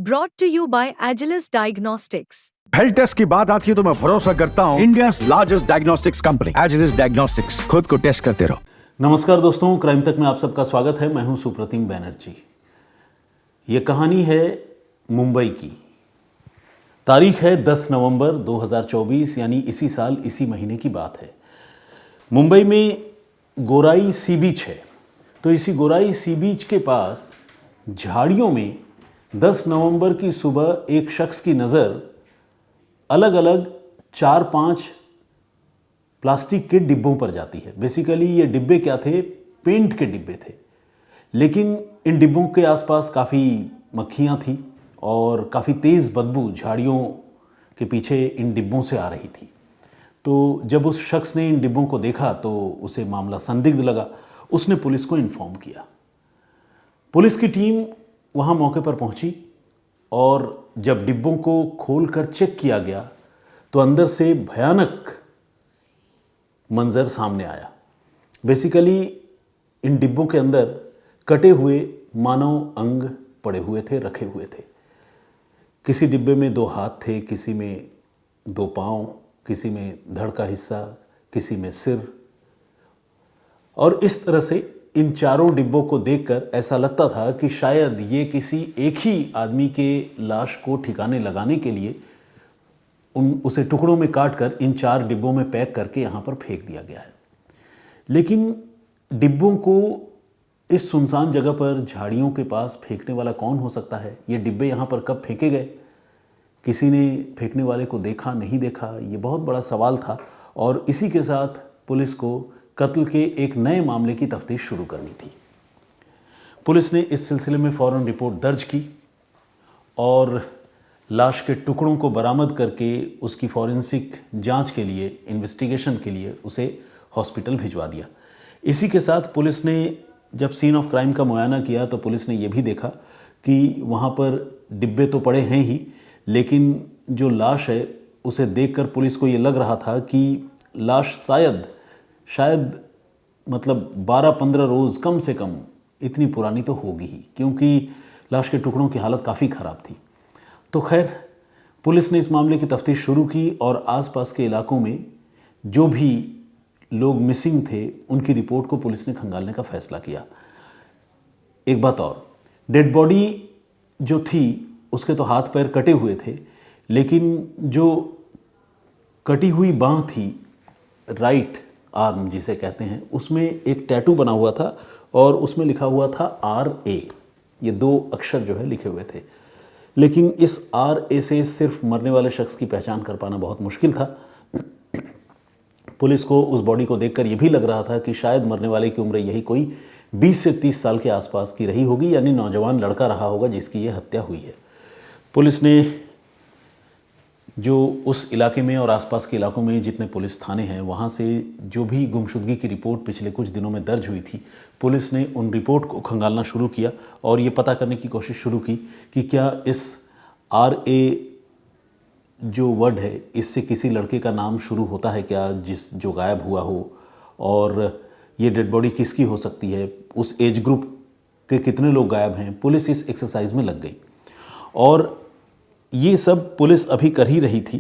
brought to you by Agilus Diagnostics. Health test की बात आती है तो मैं भरोसा करता हूँ India's largest diagnostics company Agilus Diagnostics. खुद को टेस्ट करते रहो। नमस्कार दोस्तों, क्राइम तक में आप सबका स्वागत है। मैं हूं सुप्रतिम बैनर्जी। ये कहानी है मुंबई की। तारीख है 10 नवंबर 2024, यानी इसी साल इसी महीने की बात है। मुंबई में गोराई सी बीच है। तो इसी गोराई सी बीच के पास झाड़ियों में 10 नवंबर की सुबह एक शख्स की नज़र अलग अलग 4-5 प्लास्टिक के डिब्बों पर जाती है। बेसिकली ये डिब्बे क्या थे? पेंट के डिब्बे थे। लेकिन इन डिब्बों के आसपास काफ़ी मक्खियाँ थी और काफ़ी तेज़ बदबू झाड़ियों के पीछे इन डिब्बों से आ रही थी। तो जब उस शख्स ने इन डिब्बों को देखा तो उसे मामला संदिग्ध लगा। उसने पुलिस को इन्फॉर्म किया। पुलिस की टीम वहाँ मौके पर पहुँची और जब डिब्बों को खोलकर चेक किया गया तो अंदर से भयानक मंजर सामने आया। बेसिकली इन डिब्बों के अंदर कटे हुए मानव अंग पड़े हुए थे, रखे हुए थे। किसी डिब्बे में 2 हाथ थे, किसी में 2 पाँव, किसी में धड़ का हिस्सा, किसी में सिर। और इस तरह से इन चारों डिब्बों को देखकर ऐसा लगता था कि शायद ये किसी एक ही आदमी के लाश को ठिकाने लगाने के लिए उसे टुकड़ों में काटकर इन 4 डिब्बों में पैक करके यहाँ पर फेंक दिया गया है। लेकिन डिब्बों को इस सुनसान जगह पर झाड़ियों के पास फेंकने वाला कौन हो सकता है? ये डिब्बे यहाँ पर कब फेंके गए? किसी ने फेंकने वाले को देखा, नहीं देखा? ये बहुत बड़ा सवाल था। और इसी के साथ पुलिस को कत्ल के एक नए मामले की तफ्तीश शुरू करनी थी। पुलिस ने इस सिलसिले में फ़ौरन रिपोर्ट दर्ज की और लाश के टुकड़ों को बरामद करके उसकी फॉरेंसिक जांच के लिए, इन्वेस्टिगेशन के लिए उसे हॉस्पिटल भिजवा दिया। इसी के साथ पुलिस ने जब सीन ऑफ क्राइम का मुआयना किया तो पुलिस ने यह भी देखा कि वहाँ पर डिब्बे तो पड़े हैं ही, लेकिन जो लाश है उसे देखकर पुलिस को ये लग रहा था कि लाश शायद मतलब 12-15 रोज़ कम से कम इतनी पुरानी तो होगी ही, क्योंकि लाश के टुकड़ों की हालत काफ़ी ख़राब थी। तो खैर, पुलिस ने इस मामले की तफ्तीश शुरू की और आसपास के इलाकों में जो भी लोग मिसिंग थे उनकी रिपोर्ट को पुलिस ने खंगालने का फैसला किया। एक बात और, डेड बॉडी जो थी उसके तो हाथ पैर कटे हुए थे, लेकिन जो कटी हुई बाँह थी, राइट आर्म जिसे कहते हैं, उसमें एक टैटू बना हुआ था और उसमें लिखा हुआ था RA। ये 2 अक्षर जो है लिखे हुए थे। लेकिन इस RA से सिर्फ मरने वाले शख्स की पहचान कर पाना बहुत मुश्किल था। पुलिस को उस बॉडी को देखकर यह भी लग रहा था कि शायद मरने वाले की उम्र यही कोई 20 से 30 साल के आसपास की रही होगी, यानी नौजवान लड़का रहा होगा जिसकी ये हत्या हुई है। पुलिस ने जो उस इलाके में और आसपास के इलाकों में जितने पुलिस थाने हैं वहाँ से जो भी गुमशुदगी की रिपोर्ट पिछले कुछ दिनों में दर्ज हुई थी, पुलिस ने उन रिपोर्ट को खंगालना शुरू किया और ये पता करने की कोशिश शुरू की कि क्या इस RA जो वर्ड है इससे किसी लड़के का नाम शुरू होता है क्या, जो गायब हुआ हो, और ये डेड बॉडी किसकी हो सकती है, उस एज ग्रुप के कितने लोग गायब हैं। पुलिस इस एक्सरसाइज में लग गई और ये सब पुलिस अभी कर ही रही थी।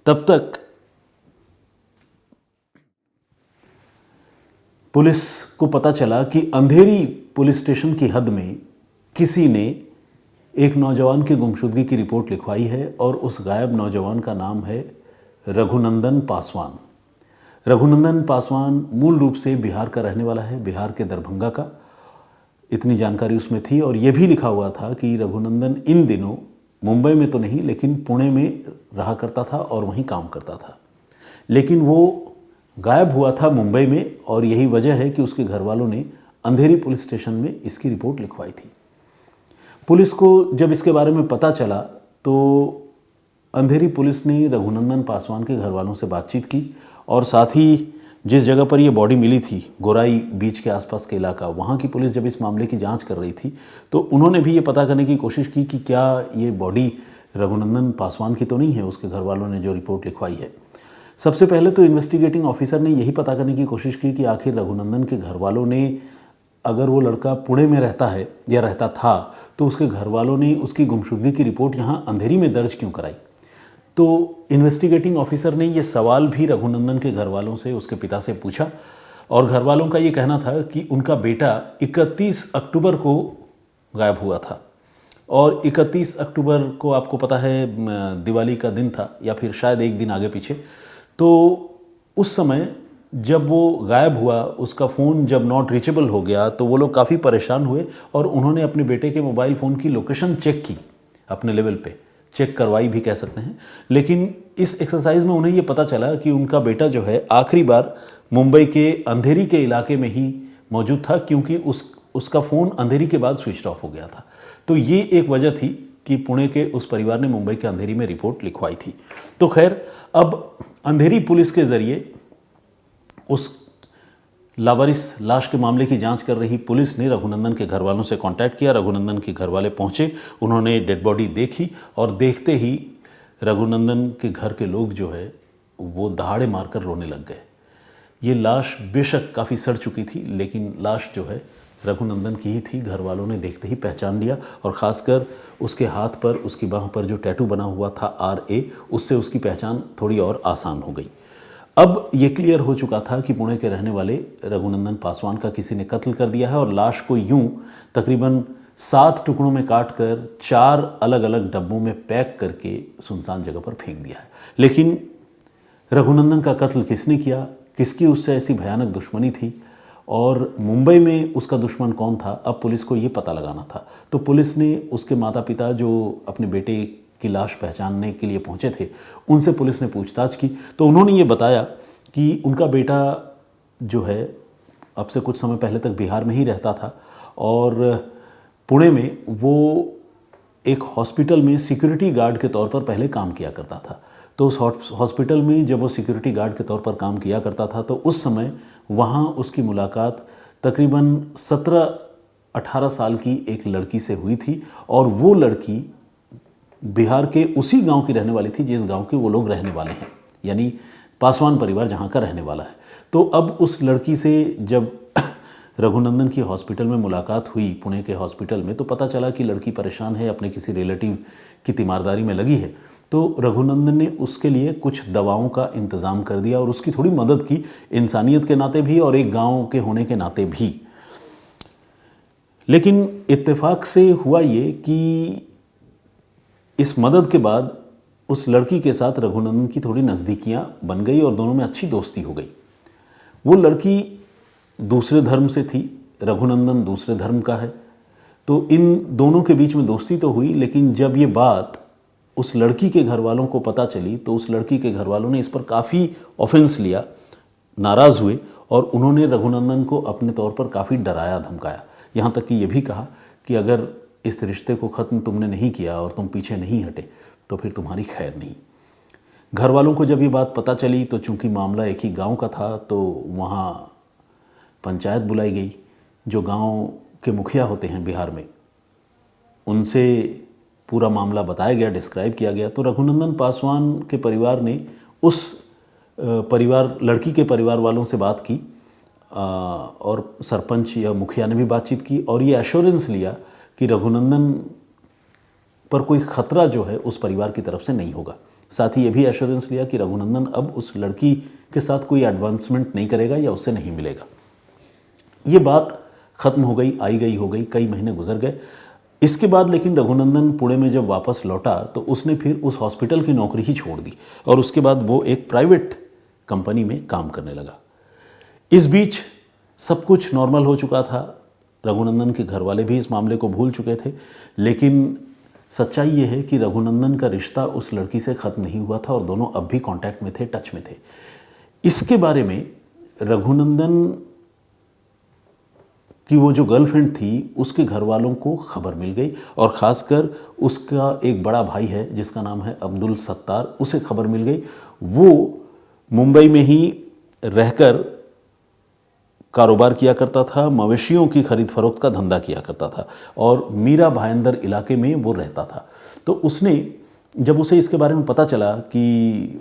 तब तक पुलिस को पता चला कि अंधेरी पुलिस स्टेशन की हद में किसी ने एक नौजवान की गुमशुदगी की रिपोर्ट लिखवाई है और उस गायब नौजवान का नाम है रघुनंदन पासवान। रघुनंदन पासवान मूल रूप से बिहार का रहने वाला है, बिहार के दरभंगा का। इतनी जानकारी उसमें थी और यह भी लिखा हुआ था कि रघुनंदन इन दिनों मुंबई में तो नहीं लेकिन पुणे में रहा करता था और वहीं काम करता था। लेकिन वो गायब हुआ था मुंबई में और यही वजह है कि उसके घर वालों ने अंधेरी पुलिस स्टेशन में इसकी रिपोर्ट लिखवाई थी। पुलिस को जब इसके बारे में पता चला तो अंधेरी पुलिस ने रघुनंदन पासवान के घर वालों से बातचीत की और साथ ही जिस जगह पर ये बॉडी मिली थी, गोराई बीच के आसपास के इलाका, वहाँ की पुलिस जब इस मामले की जांच कर रही थी तो उन्होंने भी ये पता करने की कोशिश की कि क्या ये बॉडी रघुनंदन पासवान की तो नहीं है, उसके घर वालों ने जो रिपोर्ट लिखवाई है। सबसे पहले तो इन्वेस्टिगेटिंग ऑफिसर ने यही पता करने की कोशिश की कि आखिर रघुनंदन के घर वालों ने अगर वो लड़का पुणे में रहता है या रहता था तो उसके घर वालों ने उसकी गुमशुदगी की रिपोर्ट यहाँ अंधेरी में दर्ज क्यों कराई। तो इन्वेस्टिगेटिंग ऑफिसर ने ये सवाल भी रघुनंदन के घर वालों से, उसके पिता से पूछा और घर वालों का ये कहना था कि उनका बेटा 31 अक्टूबर को गायब हुआ था और 31 अक्टूबर को आपको पता है दिवाली का दिन था या फिर शायद एक दिन आगे पीछे। तो उस समय जब वो गायब हुआ, उसका फ़ोन जब नॉट रीचेबल हो गया तो वो लोग काफ़ी परेशान हुए और उन्होंने अपने बेटे के मोबाइल फ़ोन की लोकेशन चेक की, अपने लेवल पे चेक करवाई भी कह सकते हैं। लेकिन इस एक्सरसाइज में उन्हें ये पता चला कि उनका बेटा जो है आखिरी बार मुंबई के अंधेरी के इलाके में ही मौजूद था, क्योंकि उसका फ़ोन अंधेरी के बाद स्विच ऑफ हो गया था। तो ये एक वजह थी कि पुणे के उस परिवार ने मुंबई के अंधेरी में रिपोर्ट लिखवाई थी। तो खैर, अब अंधेरी पुलिस के ज़रिए उस लावारिस लाश के मामले की जांच कर रही पुलिस ने रघुनंदन के घर वालों से कांटेक्ट किया। रघुनंदन के घर वाले पहुंचे, उन्होंने डेड बॉडी देखी और देखते ही रघुनंदन के घर के लोग जो है वो दहाड़े मारकर रोने लग गए। ये लाश बेशक काफ़ी सड़ चुकी थी, लेकिन लाश जो है रघुनंदन की ही थी। घर वालों ने देखते ही पहचान लिया और ख़ासकर उसके हाथ पर, उसकी बाह पर जो टैटू बना हुआ था RA, उससे उसकी पहचान थोड़ी और आसान हो गई। अब ये क्लियर हो चुका था कि पुणे के रहने वाले रघुनंदन पासवान का किसी ने कत्ल कर दिया है और लाश को यूं तकरीबन 7 टुकड़ों में काटकर 4 अलग अलग डब्बों में पैक करके सुनसान जगह पर फेंक दिया है। लेकिन रघुनंदन का कत्ल किसने किया, किसकी उससे ऐसी भयानक दुश्मनी थी और मुंबई में उसका दुश्मन कौन था, अब पुलिस को ये पता लगाना था। तो पुलिस ने उसके माता पिता जो अपने बेटे की लाश पहचानने के लिए पहुंचे थे, उनसे पुलिस ने पूछताछ की। तो उन्होंने ये बताया कि उनका बेटा जो है अब से कुछ समय पहले तक बिहार में ही रहता था और पुणे में वो एक हॉस्पिटल में सिक्योरिटी गार्ड के तौर पर पहले काम किया करता था। तो उस हॉस्पिटल में जब वो सिक्योरिटी गार्ड के तौर पर काम किया करता था तो उस समय वहाँ उसकी मुलाकात तकरीबन 17-18 साल की एक लड़की से हुई थी और वो लड़की बिहार के उसी गांव की रहने वाली थी जिस गांव के वो लोग रहने वाले हैं, यानी पासवान परिवार जहां का रहने वाला है। तो अब उस लड़की से जब रघुनंदन की हॉस्पिटल में मुलाकात हुई, पुणे के हॉस्पिटल में, तो पता चला कि लड़की परेशान है, अपने किसी रिलेटिव की तीमारदारी में लगी है। तो रघुनंदन ने उसके लिए कुछ दवाओं का इंतज़ाम कर दिया और उसकी थोड़ी मदद की, इंसानियत के नाते भी और एक गाँव के होने के नाते भी। लेकिन इत्तेफाक से हुआ ये कि इस मदद के बाद उस लड़की के साथ रघुनंदन की थोड़ी नज़दीकियां बन गई और दोनों में अच्छी दोस्ती हो गई। वो लड़की दूसरे धर्म से थी, रघुनंदन दूसरे धर्म का है, तो इन दोनों के बीच में दोस्ती तो हुई। लेकिन जब ये बात उस लड़की के घर वालों को पता चली तो उस लड़की के घर वालों ने इस पर काफ़ी ऑफेंस लिया, नाराज़ हुए और उन्होंने रघुनंदन को अपने तौर पर काफ़ी डराया धमकाया। यहाँ तक कि ये भी कहा कि अगर इस रिश्ते को ख़त्म तुमने नहीं किया और तुम पीछे नहीं हटे तो फिर तुम्हारी खैर नहीं। घर वालों को जब ये बात पता चली तो चूंकि मामला एक ही गांव का था तो वहाँ पंचायत बुलाई गई। जो गांव के मुखिया होते हैं बिहार में, उनसे पूरा मामला बताया गया, डिस्क्राइब किया गया। तो रघुनंदन पासवान के परिवार ने उस लड़की के परिवार वालों से बात की और सरपंच या मुखिया ने भी बातचीत की और ये एश्योरेंस लिया कि रघुनंदन पर कोई ख़तरा जो है उस परिवार की तरफ से नहीं होगा। साथ ही ये भी एश्योरेंस लिया कि रघुनंदन अब उस लड़की के साथ कोई एडवांसमेंट नहीं करेगा या उससे नहीं मिलेगा। ये बात ख़त्म हो गई, आई गई हो गई, कई महीने गुजर गए। इसके बाद लेकिन रघुनंदन पुणे में जब वापस लौटा तो उसने फिर उस हॉस्पिटल की नौकरी ही छोड़ दी और उसके बाद वो एक प्राइवेट कंपनी में काम करने लगा। इस बीच सब कुछ नॉर्मल हो चुका था, रघुनंदन के घर वाले भी इस मामले को भूल चुके थे। लेकिन सच्चाई ये है कि रघुनंदन का रिश्ता उस लड़की से ख़त्म नहीं हुआ था और दोनों अब भी कांटेक्ट में थे, टच में थे। इसके बारे में रघुनंदन कि वो जो गर्लफ्रेंड थी उसके घर वालों को खबर मिल गई और ख़ासकर उसका एक बड़ा भाई है जिसका नाम है अब्दुल सत्तार, उसे खबर मिल गई। वो मुंबई में ही रहकर कारोबार किया करता था, मवेशियों की खरीद फरोख्त का धंधा किया करता था और मीरा भाईंदर इलाके में वो रहता था। तो उसने जब उसे इसके बारे में पता चला कि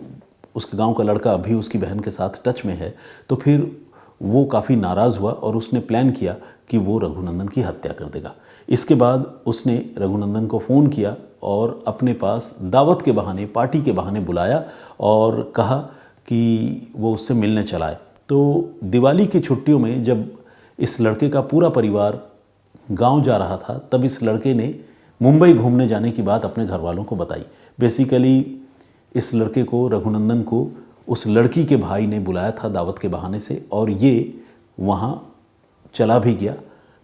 उसके गांव का लड़का अभी उसकी बहन के साथ टच में है तो फिर वो काफ़ी नाराज़ हुआ और उसने प्लान किया कि वो रघुनंदन की हत्या कर देगा। इसके बाद उसने रघुनंदन को फ़ोन किया और अपने पास दावत के बहाने, पार्टी के बहाने बुलाया और कहा कि वो उससे मिलने चला है। तो दिवाली की छुट्टियों में जब इस लड़के का पूरा परिवार गांव जा रहा था, तब इस लड़के ने मुंबई घूमने जाने की बात अपने घर वालों को बताई। बेसिकली इस लड़के को, रघुनंदन को, उस लड़की के भाई ने बुलाया था दावत के बहाने से और ये वहाँ चला भी गया,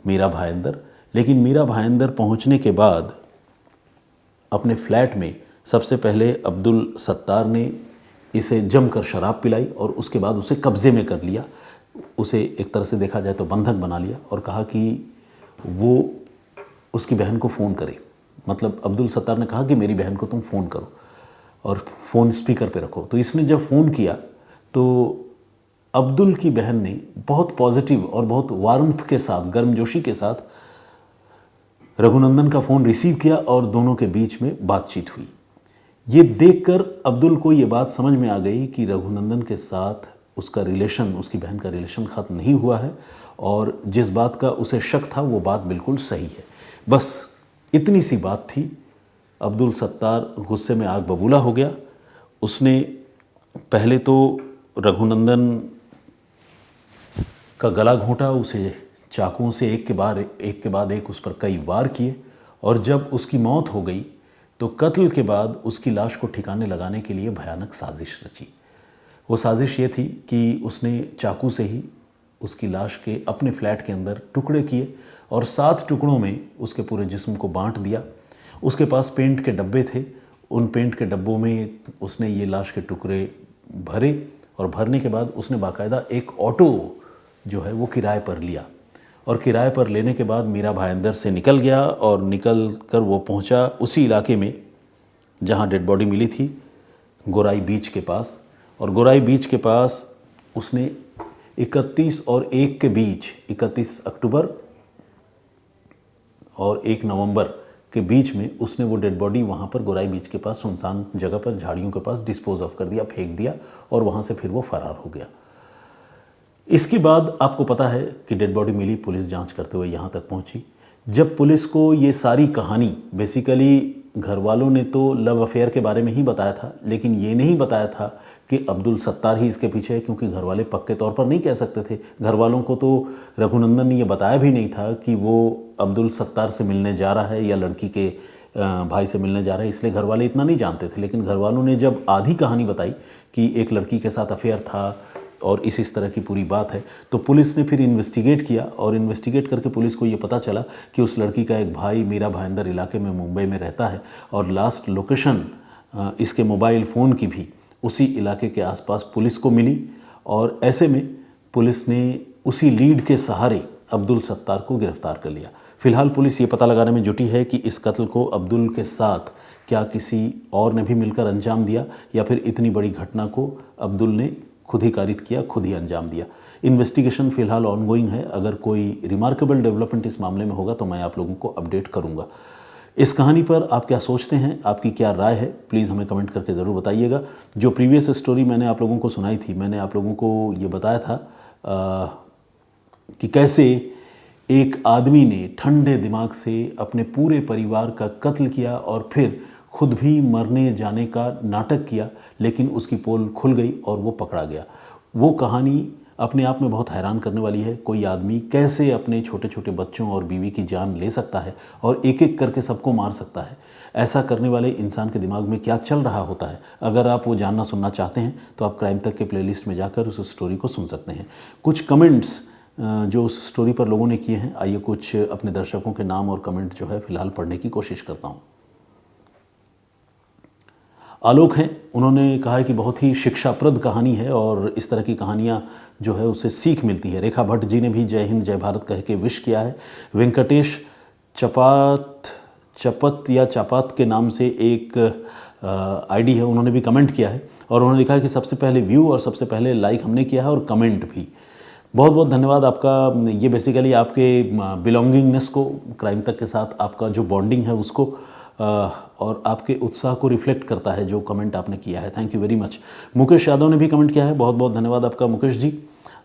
मीरा भाईंदर। लेकिन मीरा भाईंदर पहुँचने के बाद अपने फ्लैट में सबसे पहले अब्दुल सत्तार ने इसे जमकर शराब पिलाई और उसके बाद उसे कब्ज़े में कर लिया। उसे एक तरह से देखा जाए तो बंधक बना लिया और कहा कि वो उसकी बहन को फ़ोन करे। मतलब अब्दुल सत्तार ने कहा कि मेरी बहन को तुम फ़ोन करो और फ़ोन स्पीकर पे रखो। तो इसने जब फ़ोन किया तो अब्दुल की बहन ने बहुत पॉजिटिव और बहुत वार्मथ के साथ, गर्मजोशी के साथ रघुनंदन का फ़ोन रिसीव किया और दोनों के बीच में बातचीत हुई। ये देखकर अब्दुल को ये बात समझ में आ गई कि रघुनंदन के साथ उसका रिलेशन, उसकी बहन का रिलेशन ख़त्म नहीं हुआ है और जिस बात का उसे शक था वो बात बिल्कुल सही है। बस इतनी सी बात थी। अब्दुल सत्तार गुस्से में आग बबूला हो गया। उसने पहले तो रघुनंदन का गला घोंटा, उसे चाकुओं से एक के बाद एक उस पर कई वार किए और जब उसकी मौत हो गई तो कत्ल के बाद उसकी लाश को ठिकाने लगाने के लिए भयानक साजिश रची। वो साजिश ये थी कि उसने चाकू से ही उसकी लाश के अपने फ्लैट के अंदर टुकड़े किए और 7 टुकड़ों में उसके पूरे जिस्म को बांट दिया। उसके पास पेंट के डब्बे थे, उन पेंट के डब्बों में उसने ये लाश के टुकड़े भरे और भरने के बाद उसने बाकायदा एक ऑटो जो है वो किराए पर लिया और किराए पर लेने के बाद मीरा भाईंदर से निकल गया और निकल कर वो पहुंचा उसी इलाके में जहां डेड बॉडी मिली थी, गोराई बीच के पास। और गोराई बीच के पास उसने 31 और 1 के बीच, 31 अक्टूबर और 1 नवंबर के बीच में उसने वो डेड बॉडी वहाँ पर गोराई बीच के पास सुनसान जगह पर झाड़ियों के पास डिस्पोज ऑफ कर दिया, फेंक दिया और वहाँ से फिर वो फरार हो गया। इसके बाद आपको पता है कि डेड बॉडी मिली, पुलिस जांच करते हुए यहाँ तक पहुँची। जब पुलिस को ये सारी कहानी, बेसिकली घर वालों ने तो लव अफेयर के बारे में ही बताया था, लेकिन ये नहीं बताया था कि अब्दुल सत्तार ही इसके पीछे है, क्योंकि घर वाले पक्के तौर पर नहीं कह सकते थे। घर वालों को तो रघुनंदन ने ये बताया भी नहीं था कि वो अब्दुल सत्तार से मिलने जा रहा है या लड़की के भाई से मिलने जा रहा है, इसलिए घर वाले इतना नहीं जानते थे। लेकिन घर वालों ने जब आधी कहानी बताई कि एक लड़की के साथ अफेयर था और इस तरह की पूरी बात है, तो पुलिस ने फिर इन्वेस्टिगेट किया और इन्वेस्टिगेट करके पुलिस को ये पता चला कि उस लड़की का एक भाई मीरा भाईंदर इलाके में मुंबई में रहता है और लास्ट लोकेशन इसके मोबाइल फ़ोन की भी उसी इलाके के आसपास पुलिस को मिली। और ऐसे में पुलिस ने उसी लीड के सहारे अब्दुल सत्तार को गिरफ्तार कर लिया। फिलहाल पुलिस ये पता लगाने में जुटी है कि इस कत्ल को अब्दुल के साथ क्या किसी और ने भी मिलकर अंजाम दिया या फिर इतनी बड़ी घटना को अब्दुल ने खुद ही कारित किया, खुद ही अंजाम दिया। इन्वेस्टिगेशन फिलहाल ऑनगोइंग है। अगर कोई रिमार्केबल डेवलपमेंट इस मामले में होगा तो मैं आप लोगों को अपडेट करूंगा। इस कहानी पर आप क्या सोचते हैं, आपकी क्या राय है, प्लीज़ हमें कमेंट करके ज़रूर बताइएगा। जो प्रीवियस स्टोरी मैंने आप लोगों को सुनाई थी, मैंने आप लोगों को ये बताया था कि कैसे एक आदमी ने ठंडे दिमाग से अपने पूरे परिवार का कत्ल किया और फिर खुद भी मरने जाने का नाटक किया, लेकिन उसकी पोल खुल गई और वो पकड़ा गया। वो कहानी अपने आप में बहुत हैरान करने वाली है। कोई आदमी कैसे अपने छोटे छोटे बच्चों और बीवी की जान ले सकता है और एक एक करके सबको मार सकता है। ऐसा करने वाले इंसान के दिमाग में क्या चल रहा होता है। अगर आप वो जानना सुनना चाहते हैं तो आप क्राइम तक के प्लेलिस्ट में जाकर उस स्टोरी को सुन सकते हैं। कुछ कमेंट्स जो उस स्टोरी पर लोगों ने किए हैं, आइए कुछ अपने दर्शकों के नाम और कमेंट जो है फिलहाल पढ़ने की कोशिश करता हूँ। आलोक हैं, उन्होंने कहा है कि बहुत ही शिक्षाप्रद कहानी है और इस तरह की कहानियाँ जो है उससे सीख मिलती है। रेखा भट्ट जी ने भी जय हिंद जय भारत कह के विश किया है। वेंकटेश चपत या चापात के नाम से एक आईडी है, उन्होंने भी कमेंट किया है और उन्होंने लिखा है कि सबसे पहले व्यू और सबसे पहले लाइक हमने किया है और कमेंट भी। बहुत बहुत धन्यवाद आपका। ये बेसिकली आपके बिलोंगिंगनेस को, क्राइम तक के साथ आपका जो बॉन्डिंग है उसको और आपके उत्साह को रिफ्लेक्ट करता है जो कमेंट आपने किया है। Thank you very much. Mukesh Yadav ने भी कमेंट किया है, बहुत बहुत धन्यवाद आपका मुकेश जी।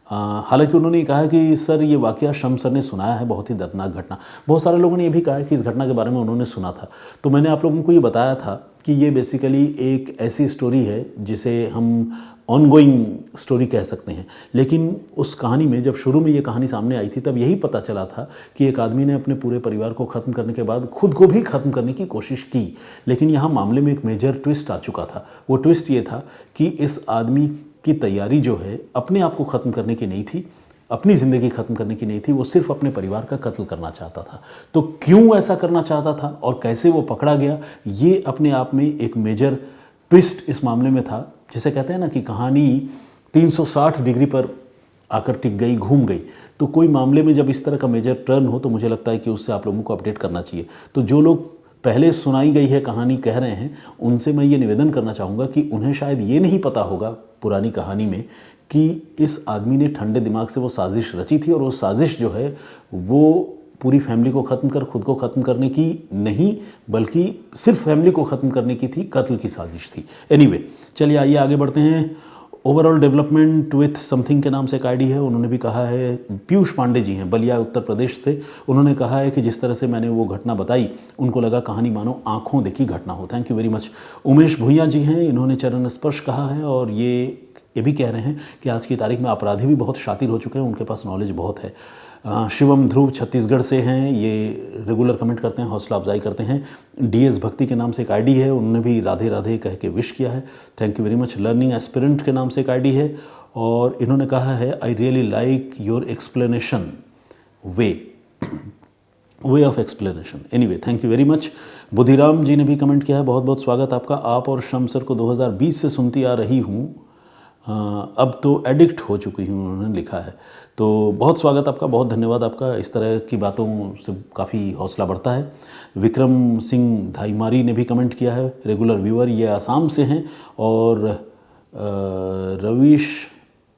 हालांकि उन्होंने कहा कि सर ये वाकया शम सर ने सुनाया है, बहुत ही दर्दनाक घटना। बहुत सारे लोगों ने ये भी कहा है कि इस घटना के बारे में उन्होंने सुना था। तो मैंने आप लोगों को ये बताया था कि ये बेसिकली एक ऐसी स्टोरी है जिसे हम ऑनगोइंग स्टोरी कह सकते हैं। लेकिन उस कहानी में जब शुरू में ये कहानी सामने आई थी तब यही पता चला था कि एक आदमी ने अपने पूरे परिवार को ख़त्म करने के बाद खुद को भी ख़त्म करने की कोशिश की। लेकिन यहाँ मामले में एक मेजर ट्विस्ट आ चुका था। वो ट्विस्ट ये था कि इस आदमी की तैयारी जो है अपने आप को ख़त्म करने की नहीं थी, अपनी ज़िंदगी ख़त्म करने की नहीं थी, वो सिर्फ अपने परिवार का कत्ल करना चाहता था। तो क्यों ऐसा करना चाहता था और कैसे वो पकड़ा गया, ये अपने आप में एक मेजर ट्विस्ट इस मामले में था। जिसे कहते हैं ना कि कहानी 360 डिग्री पर आकर टिक गई, घूम गई। तो कोई मामले में जब इस तरह का मेजर टर्न हो तो मुझे लगता है कि उससे आप लोगों को अपडेट करना चाहिए। तो जो लोग पहले सुनाई गई है कहानी कह रहे हैं, उनसे मैं ये निवेदन करना चाहूँगा कि उन्हें शायद ये नहीं पता होगा पुरानी कहानी में कि इस आदमी ने ठंडे दिमाग से वो साजिश रची थी, और वो साजिश जो है वो पूरी फैमिली को ख़त्म कर खुद को ख़त्म करने की नहीं, बल्कि सिर्फ फैमिली को ख़त्म करने की थी, कत्ल की साजिश थी। एनीवे, चलिए आइए आगे बढ़ते हैं। ओवरऑल डेवलपमेंट विथ समथिंग के नाम से एक आईडी है, उन्होंने भी कहा है, पीयूष पांडे जी हैं बलिया उत्तर प्रदेश से। उन्होंने कहा है कि जिस तरह से मैंने वो घटना बताई उनको लगा कहानी मानो आंखों देखी घटना हो। Thank you very much. Umesh भुइया जी हैं, इन्होंने चरण स्पर्श कहा है और ये भी कह रहे हैं कि आज की तारीख में अपराधी भी बहुत शातिर हो चुके हैं, उनके पास नॉलेज बहुत है। शिवम ध्रुव छत्तीसगढ़ से हैं, ये रेगुलर कमेंट करते हैं, हौसला अफजाई करते हैं। डीएस भक्ति के नाम से एक आईडी है, उन्होंने भी राधे राधे कह के विश किया है। Thank you very much. Learning aspirant के नाम से एक आईडी है और इन्होंने कहा है I really like your explanation way of explanation. Anyway, thank you very much. Budhiram ji ने भी कमेंट किया है, बहुत बहुत स्वागत आपका। आप और शम सर को 2020 से सुनती आ रही हूँ, अब तो एडिक्ट हो चुकी हूँ, उन्होंने लिखा है। तो बहुत स्वागत आपका, बहुत धन्यवाद आपका। इस तरह की बातों से काफ़ी हौसला बढ़ता है। विक्रम सिंह धाईमारी ने भी कमेंट किया है, रेगुलर व्यूअर, ये आसाम से हैं। और रवीश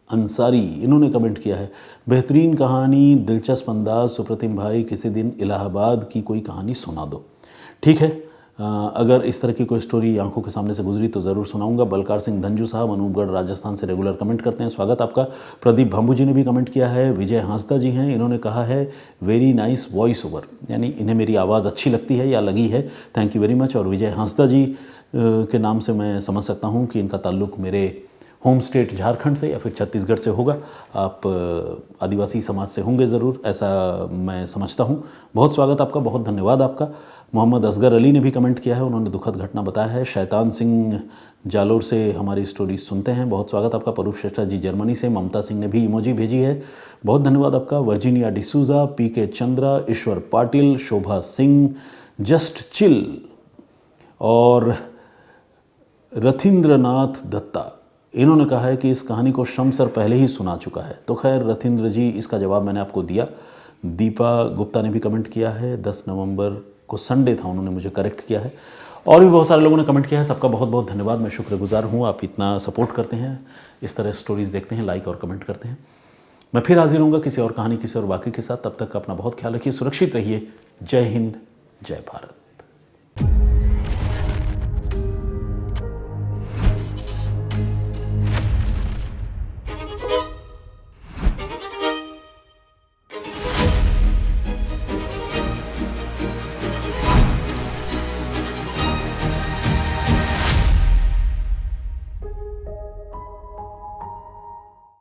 अंसारी, इन्होंने कमेंट किया है, बेहतरीन कहानी, दिलचस्प अंदाज, सुप्रतिम भाई किसी दिन इलाहाबाद की कोई कहानी सुना दो। ठीक है, अगर इस तरह की कोई स्टोरी आंखों के सामने से गुजरी तो ज़रूर सुनाऊंगा। बलकार सिंह धंजू साहब अनूपगढ़ राजस्थान से रेगुलर कमेंट करते हैं, स्वागत आपका। प्रदीप भांबू जी ने भी कमेंट किया है। विजय हांसदा जी हैं, इन्होंने कहा है वेरी नाइस वॉइस ओवर, यानी इन्हें मेरी आवाज़ अच्छी लगती है या लगी है। Thank you very much. और विजय हांसदा जी के नाम से मैं समझ सकता हूँ कि इनका ताल्लुक़ मेरे होम स्टेट झारखंड से या फिर छत्तीसगढ़ से होगा। आप आदिवासी समाज से होंगे ज़रूर, ऐसा मैं समझता हूँ। बहुत स्वागत आपका, बहुत धन्यवाद आपका। मोहम्मद असगर अली ने भी कमेंट किया है, उन्होंने दुखद घटना बताया है। शैतान सिंह जालोर से हमारी स्टोरी सुनते हैं, बहुत स्वागत आपका। परूप श्रेष्ठा जी जर्मनी से। ममता सिंह ने भी इमोजी भेजी है, बहुत धन्यवाद आपका। वर्जीनिया डिसूजा, पीके चंद्रा, ईश्वर पाटिल, शोभा सिंह, जस्ट चिल और रथिंद्रनाथ दत्ता, इन्होंने कहा है कि इस कहानी को शम सर पहले ही सुना चुका है। तो खैर रथिंद्र जी, इसका जवाब मैंने आपको दिया। दीपा गुप्ता ने भी कमेंट किया है, 10 नवंबर को संडे था, उन्होंने मुझे करेक्ट किया है। और भी बहुत सारे लोगों ने कमेंट किया है, सबका बहुत बहुत धन्यवाद, मैं शुक्रगुजार हूँ। आप इतना सपोर्ट करते हैं, इस तरह स्टोरीज़ देखते हैं, लाइक और कमेंट करते हैं। मैं फिर हाजिर होऊंगा किसी और कहानी, किसी और वाक़े के साथ। तब तक अपना बहुत ख्याल रखिए, सुरक्षित रहिए। जय हिंद, जय भारत।